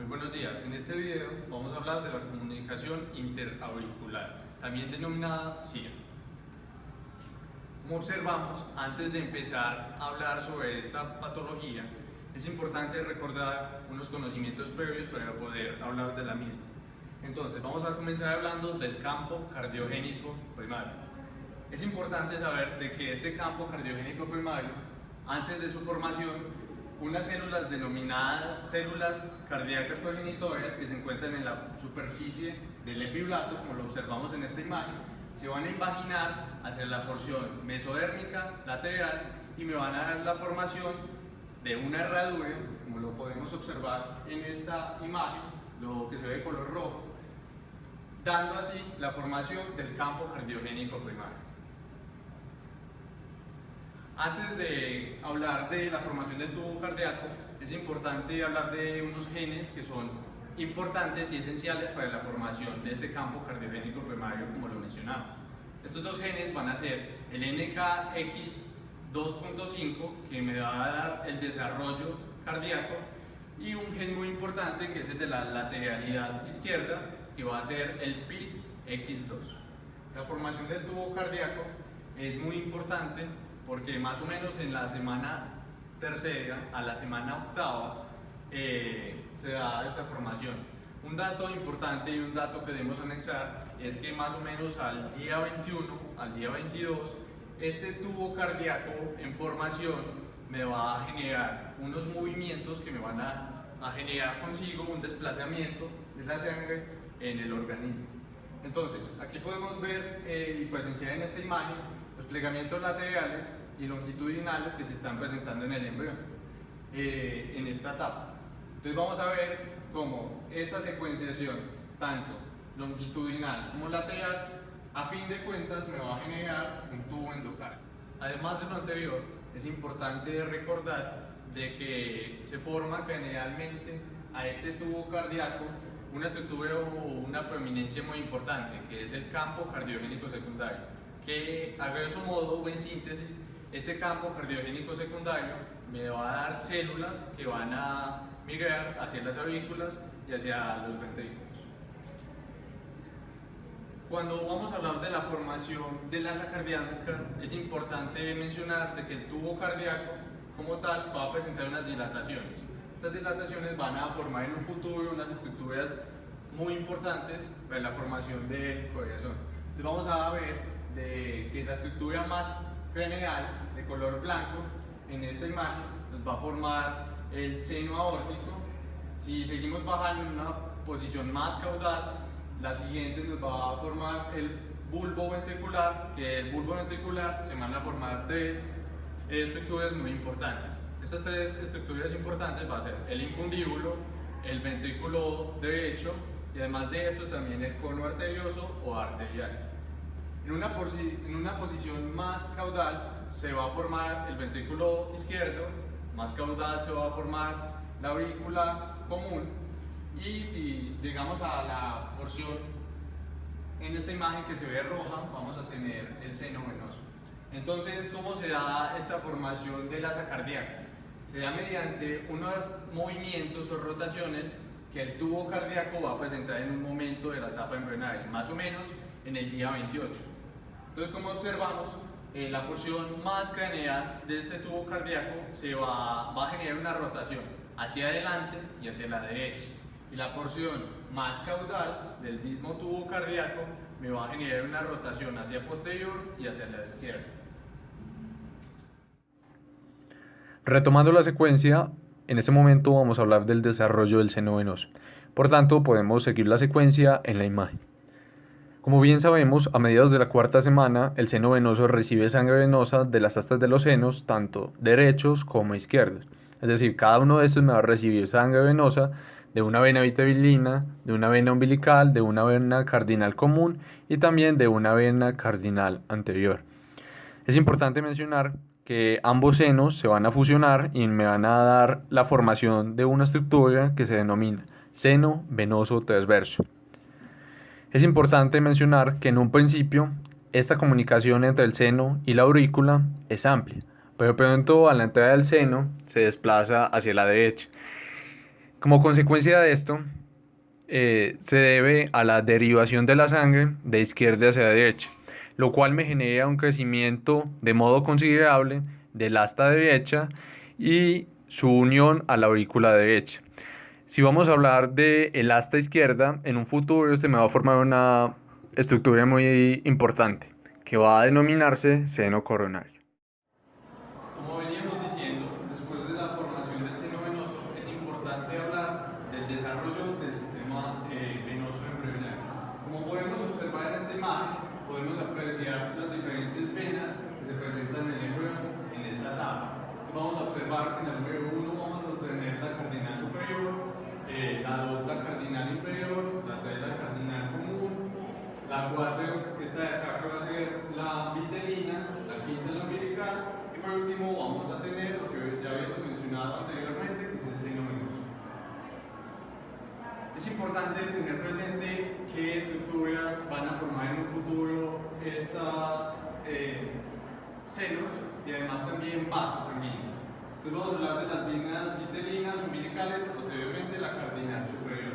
Muy buenos días. En este video vamos a hablar de la comunicación interauricular, también denominada CIA. Como observamos, antes de empezar a hablar sobre esta patología, es importante recordar unos conocimientos previos para poder hablar de la misma. Entonces, vamos a comenzar hablando del campo cardiogénico primario. Es importante saber de que este campo cardiogénico primario, antes de su formación, unas células denominadas células cardíacas progenitorias que se encuentran en la superficie del epiblasto, como lo observamos en esta imagen, se van a invaginar hacia la porción mesodérmica lateral y me van a dar la formación de una herradura, como lo podemos observar en esta imagen, lo que se ve de color rojo, dando así la formación del campo cardiogénico primario. Antes de hablar de la formación del tubo cardíaco, es importante hablar de unos genes que son importantes y esenciales para la formación de este campo cardiogénico primario, como lo mencionaba. Estos dos genes van a ser el NKX2.5, que me va a dar el desarrollo cardíaco, y un gen muy importante que es el de la lateralidad izquierda, que va a ser el PITX2. La formación del tubo cardíaco es muy importante porque más o menos en la semana tercera a la semana octava se da esta formación. Un dato importante y un dato que debemos anexar es que más o menos al día 21, al día 22, este tubo cardíaco en formación me va a generar unos movimientos que me van a generar consigo un desplazamiento de la sangre en el organismo. Entonces, aquí podemos ver y presenciar en esta imagen los plegamientos laterales y longitudinales que se están presentando en el embrión en esta etapa. Entonces vamos a ver cómo esta secuenciación, tanto longitudinal como lateral, a fin de cuentas me va a generar un tubo endocardio. Además de lo anterior, es importante recordar de que se forma generalmente a este tubo cardíaco una estructura o una prominencia muy importante, que es el campo cardiogénico secundario, que a grosso modo o en síntesis, este campo cardiogénico secundario me va a dar células que van a migrar hacia las aurículas y hacia los ventrículos. Cuando vamos a hablar de la formación de la masa cardíaca, es importante mencionar de que el tubo cardíaco como tal va a presentar unas dilataciones. Estas dilataciones van a formar en un futuro unas estructuras muy importantes para la formación del corazón. Entonces vamos a ver de que la estructura más craneal de color blanco en esta imagen nos va a formar el seno aórtico. Si seguimos bajando en una posición más caudal, la siguiente nos va a formar el bulbo ventricular, que el bulbo ventricular se van a formar tres estructuras muy importantes. Estas tres estructuras importantes va a ser el infundíbulo, el ventrículo derecho y además de esto también el cono arterioso o arterial. En una posición más caudal se va a formar el ventrículo izquierdo, más caudal se va a formar la aurícula común, y si llegamos a la porción en esta imagen que se ve roja, vamos a tener el seno venoso. Entonces, ¿cómo se da esta formación de la masa cardíaca? Se da mediante unos movimientos o rotaciones que el tubo cardíaco va a presentar en un momento de la etapa embrionaria, más o menos en el día 28. Entonces, como observamos, la porción más craneal de este tubo cardíaco va a generar una rotación hacia adelante y hacia la derecha. Y la porción más caudal del mismo tubo cardíaco me va a generar una rotación hacia posterior y hacia la izquierda. Retomando la secuencia, en este momento vamos a hablar del desarrollo del seno venoso. Por tanto, podemos seguir la secuencia en la imagen. Como bien sabemos, a mediados de la cuarta semana, el seno venoso recibe sangre venosa de las astas de los senos, tanto derechos como izquierdos. Es decir, cada uno de estos me va a recibir sangre venosa de una vena vitelina, de una vena umbilical, de una vena cardinal común y también de una vena cardinal anterior. Es importante mencionar que ambos senos se van a fusionar y me van a dar la formación de una estructura que se denomina seno venoso transverso. Es importante mencionar que en un principio esta comunicación entre el seno y la aurícula es amplia, pero pronto a la entrada del seno se desplaza hacia la derecha. Como consecuencia de esto, se debe a la derivación de la sangre de izquierda hacia derecha, lo cual me genera un crecimiento de modo considerable del asta derecha y su unión a la aurícula derecha. Si vamos a hablar del asta izquierda, en un futuro este me va a formar una estructura muy importante que va a denominarse seno coronario. Como veníamos diciendo, después de la formación del seno venoso, es importante hablar del desarrollo del sistema venoso embrionario. Como podemos observar en esta imagen, podemos apreciar las diferentes venas que se presentan en el embrión en esta etapa. Vamos a observar que en el número 1 vamos a obtener la cardinal superior, la 2 la cardinal inferior, la 3 la cardinal común, la 4 esta de acá que va a ser la vitelina, la 5ª la umbilical, y por último vamos a tener lo que ya habíamos mencionado anteriormente, que es el seno venoso. Es importante tener presente qué estructuras van a formar en un futuro estas senos y además también vasos sanguíneos. Entonces vamos a hablar de las venas vitelinas, umbilicales y posteriormente la cardinal superior.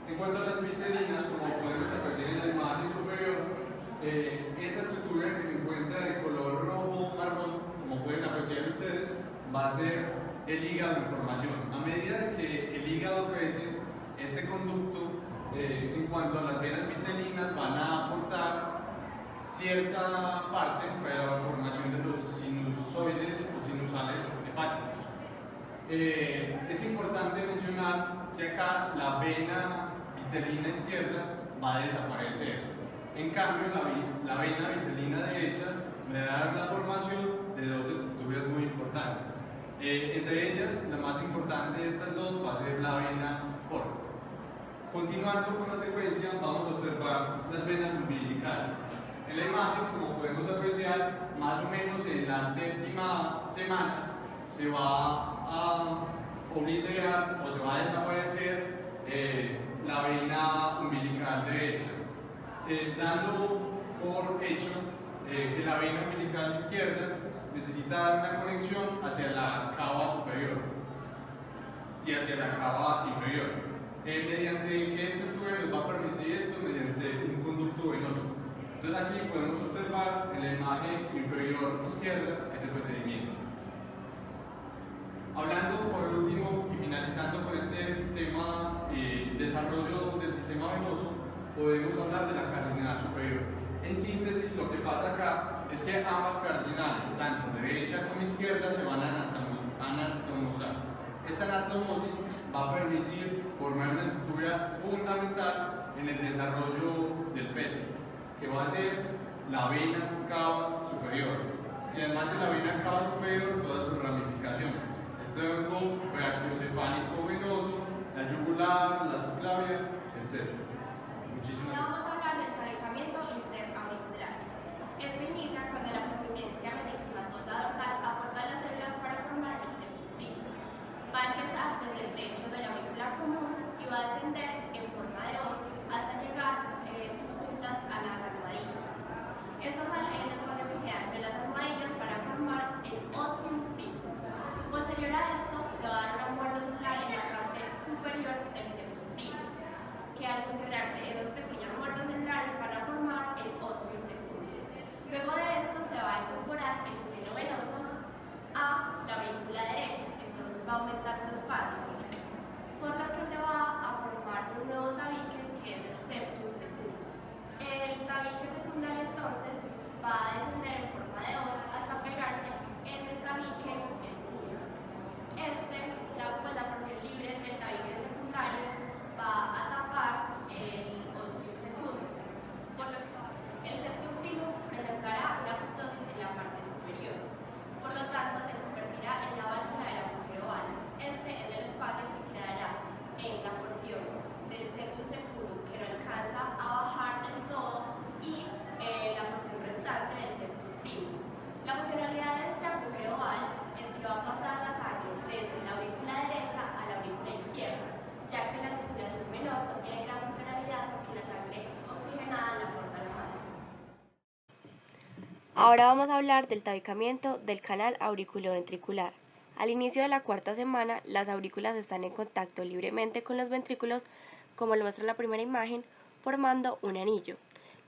En cuanto a las vitelinas, como podemos apreciar en la imagen superior, esa estructura que se encuentra de color rojo marrón, como pueden apreciar ustedes, va a ser el hígado en formación. A medida que el hígado crece, este conducto, en cuanto a las venas vitelinas, van a aportar cierta parte para la formación de los sinusoides o sinusales hepáticos. Es importante mencionar que acá la vena vitelina izquierda va a desaparecer. En cambio, la vena vitelina derecha me va a dar la formación de dos estructuras muy importantes. Entre ellas, la más importante de estas dos va a ser la vena porta. Continuando con la secuencia, vamos a observar las venas umbilicales. En la imagen, como podemos apreciar, más o menos en la 7ª semana se va a obliterar o se va a desaparecer la vena umbilical derecha, dando por hecho que la vena umbilical izquierda necesita dar una conexión hacia la cava superior y hacia la cava inferior. ¿Mediante qué estructura nos va a permitir esto? Mediante un conducto venoso. Entonces aquí podemos observar en la imagen inferior izquierda ese procedimiento. Hablando por último y finalizando con este sistema, desarrollo del sistema venoso, podemos hablar de la cardinal superior. En síntesis, lo que pasa acá es que ambas cardinales, tanto derecha como izquierda, se van a anastomosar. Esta anastomosis va a permitir formar una estructura fundamental en el desarrollo del feto, que va a ser la vena cava superior. Y además de la vena cava superior, todas sus ramificaciones. El tronco brachiocefálico venoso, la yugular, la subclavia, etc. Muchísimas gracias. Vamos a hablar del calentamiento interauricular. Este inicia cuando la prominencia mesenquimatosa dorsal aporta las células para formar el septum primo. Va a empezar desde el techo de la aurícula común y va a descender en forma de hoz hasta llegar sus puntas a las almohadillas. Esto es el espacio que queda entre las almohadillas para formar el ostium primo. Posterior a esto se va a dar una muerte celular en la parte superior del septum primo, que al fusionarse esas pequeñas muertes celulares van a formar el ostium secundum. Luego de esto se va a incorporar el seno venoso a la aurícula derecha, entonces va a aumentar su espacio, por lo que se va a formar un nuevo tabique que es el septum secundum. El tabique secundario entonces va a descender en forma de hoz hasta pegarse en el tabique espurio. La porción libre del tabique secundario va a tapar el ostium secundum, por lo que el septum primo presentará una apoptosis en la parte superior. Por lo tanto, se convertirá en la válvula del agujero oval. Este es el espacio que quedará en la porción del septum secundum que no alcanza a bajar del todo y la porción restante del septum primo. La funcionalidad de este agujero oval es que va a pasar la sangre desde la aurícula derecha a la aurícula izquierda, ya que la circulación menor no tiene gran funcionalidad porque la sangre oxigenada la aporta la madre. Ahora vamos a hablar del tabicamiento del canal auriculoventricular. Al inicio de la cuarta semana, las aurículas están en contacto libremente con los ventrículos, como lo muestra la primera imagen, formando un anillo.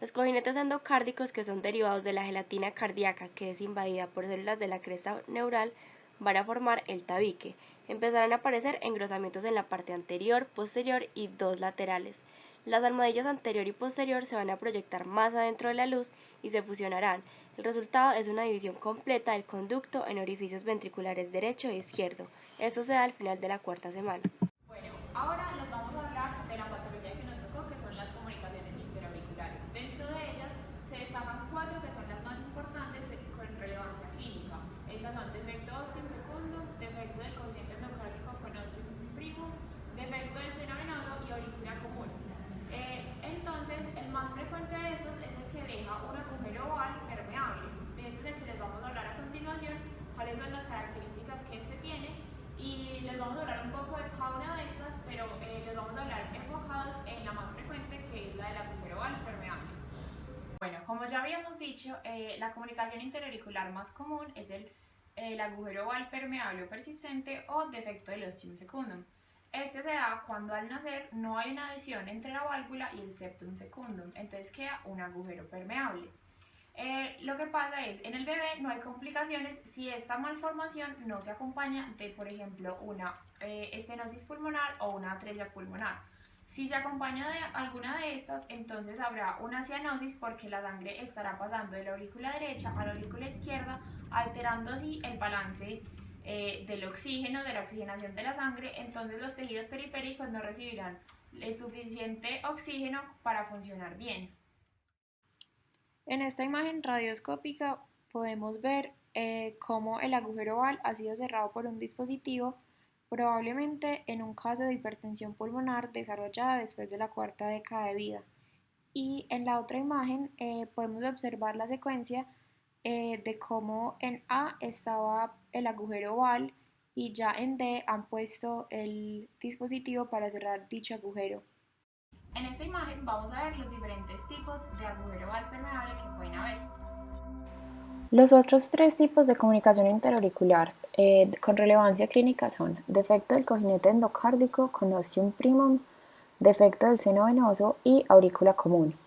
Los cojinetes endocárdicos, que son derivados de la gelatina cardíaca que es invadida por células de la cresta neural, van a formar el tabique. Empezarán a aparecer engrosamientos en la parte anterior, posterior y dos laterales. Las almohadillas anterior y posterior se van a proyectar más adentro de la luz y se fusionarán. El resultado es una división completa del conducto en orificios ventriculares derecho e izquierdo. Esto se da al final de la cuarta semana. Bueno, ahora les vamos a hablar de la patología que nos tocó, que son las comunicaciones interauriculares. Dentro de ellas se destacan 4 que son las más importantes con relevancia clínica. Estas son defecto ostium secundum, defecto del cojinete endocárdico con ostium primum, defecto del seno venoso y aurícula común. Entonces, el más frecuente de estos es el que deja un agujero oval permeable. De este es el que les vamos a hablar a continuación, cuáles son las características que este tiene, y les vamos a hablar un poco de cada una de estas, pero les vamos a hablar enfocados en la más frecuente, que es la del agujero oval permeable. Bueno, como ya habíamos dicho, la comunicación interauricular más común es el agujero oval permeable o persistente o defecto del ostium secundum. Este se da cuando al nacer no hay una adhesión entre la válvula y el septum secundum, entonces queda un agujero permeable. Lo que pasa es, en el bebé no hay complicaciones si esta malformación no se acompaña de, por ejemplo, una estenosis pulmonar o una atresia pulmonar. Si se acompaña de alguna de estas, entonces habrá una cianosis porque la sangre estará pasando de la aurícula derecha a la aurícula izquierda, alterando así el balance del oxígeno, de la oxigenación de la sangre. Entonces los tejidos periféricos no recibirán el suficiente oxígeno para funcionar bien. En esta imagen radioscópica podemos ver cómo el agujero oval ha sido cerrado por un dispositivo, probablemente en un caso de hipertensión pulmonar desarrollada después de la cuarta década de vida. Y en la otra imagen podemos observar la secuencia de cómo en A estaba el agujero oval y ya en D han puesto el dispositivo para cerrar dicho agujero. En esta imagen vamos a ver los diferentes tipos de agujero oval permeable que pueden haber. Los otros 3 tipos de comunicación interauricular con relevancia clínica son defecto del cojinete endocárdico con ostium primum, defecto del seno venoso y aurícula común.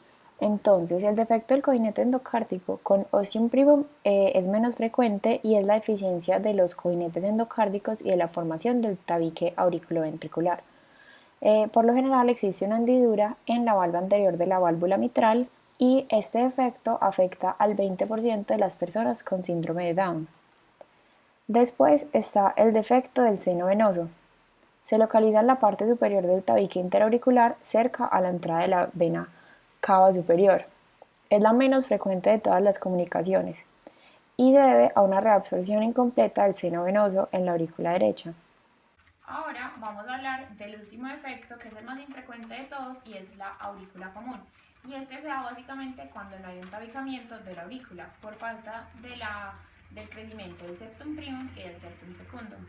Entonces, el defecto del cojinete endocárdico con ostium primum es menos frecuente y es la deficiencia de los cojinetes endocárdicos y de la formación del tabique auriculoventricular. Por lo general existe una hendidura en la valva anterior de la válvula mitral y este defecto afecta al 20% de las personas con síndrome de Down. Después está el defecto del seno venoso. Se localiza en la parte superior del tabique interauricular cerca a la entrada de la vena cava superior. Es la menos frecuente de todas las comunicaciones y se debe a una reabsorción incompleta del seno venoso en la aurícula derecha. Ahora vamos a hablar del último defecto, que es el más infrecuente de todos, y es la aurícula común. Y este se da básicamente cuando no hay un tabicamiento de la aurícula por falta del crecimiento del septum primum y del septum secundum.